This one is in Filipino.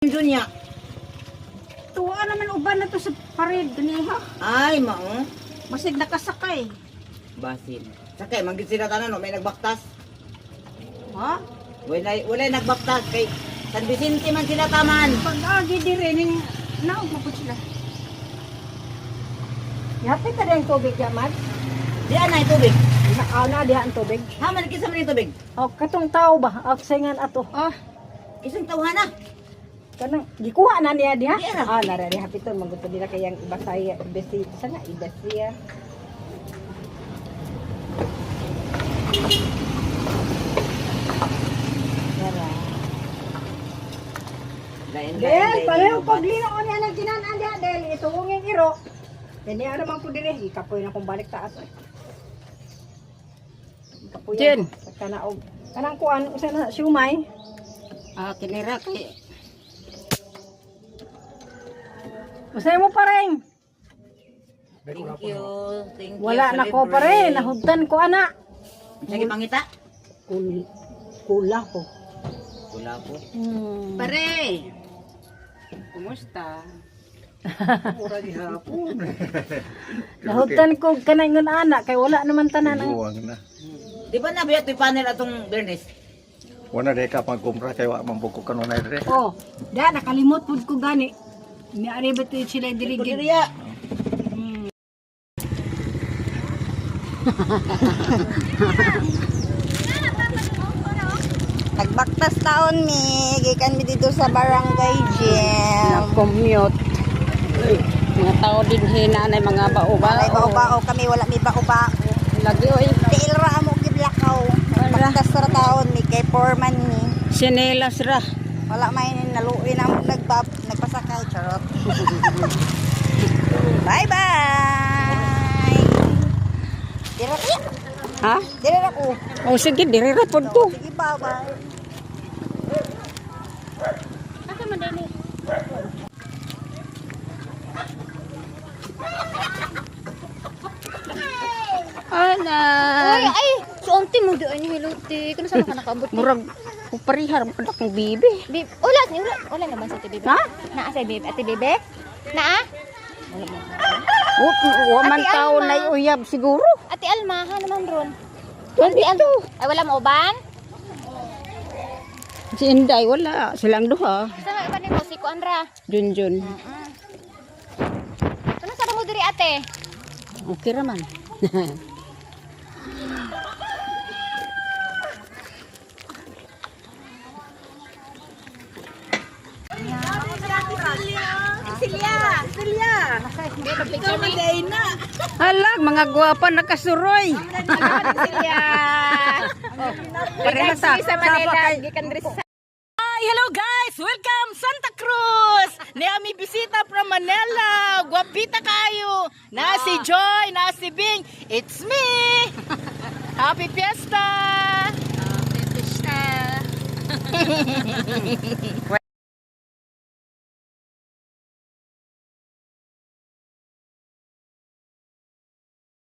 Dunya. Tuwa naman uban na to sa pared niya. Ay, mao. Basig nakasakay. Basin. Sakay, manggit sila tanan, no? May nagbaktas. Ha? Wala nagbaktas. Kay San Vicente man sila taman. Pag-agi di rin, naog mo po sila. Yapit ka rin tubig, Yaman? Diyan na yung tubig. Na diha ang tubig. Ha, manikisa man yung tubig. O, katong tao ba? Aksengan ato. Ah, Isang tauhan na. kanang gikuha na niya diha. Diya ra. Ah, nara diha piton maguto dila kayang ibasaya, ibasi sana ibasiya. Nara. Del, pareho paglino ko niya nagtinaan diha, Del. Ito nging iro. Kani ara man ko dire, ikapoy na kong balik taas. Ikapoy. Jen. Sa kanaog. Kanang kuan usa na siumay. Ah, kinira kay Masaya mo pa rin. Thank you. Thank you. Wala na ko pa rin. Nahugdan ko, ana. Sige, pangita. Kula ko. Wala po. pare. Kumusta? Nahugdan ko kanang ana. Kay wala naman tanan. Buwang na. Di ba nabiya ito'y panel atong Bernes? Wana de ka pagkumpra kay wa man buko kanunay dire. Oh, da nakalimot pud ko gani. Niari ba ito sila dirigid? Kudiriya. Nagbaktas taon mi, gikan mi dito sa barangay gym. Na-commute. Mga tao din hina na mga bao-bao. May bao-bao kami, wala mi bao-bao. Lagi oy. Tiil ra mo giblakaw. Nagbaktas ra taon mi kay foreman mi. Sinelas ra. Wala may naluoy na mo nagpasakay charot. Bye bye. Dira ko. Ha? Dira ko. O sige, diri ra pod ko. Sige bye bye. Ana. Ay, suonti mo doon ni Hiluti. Kano saan ka nakaabot? Murag uparihar mo kada kong bibi. Bib, wala naman sa ate Bebe. Ha? Naa sa Bebe, ate Bebe? Naa? Wa man Ate tao Alma. na uyab siguro. Ate Alma, ha naman ron. Andi ito. Ay, wala mo uban? Si Inday wala. Silang duha. Sa mga iba ni mo, si Kuandra. Junjun. Kano saan mo diri ate? Okay ra man. Hala, mga gwapa nakasuroy. Pareha sa Manila, gikan diri sa Hi, hello guys! Welcome Santa Cruz! Niami bisita from Manila. Guwapita kayo. Na si Joy, na si Bing. It's me! Happy Fiesta! Happy Fiesta!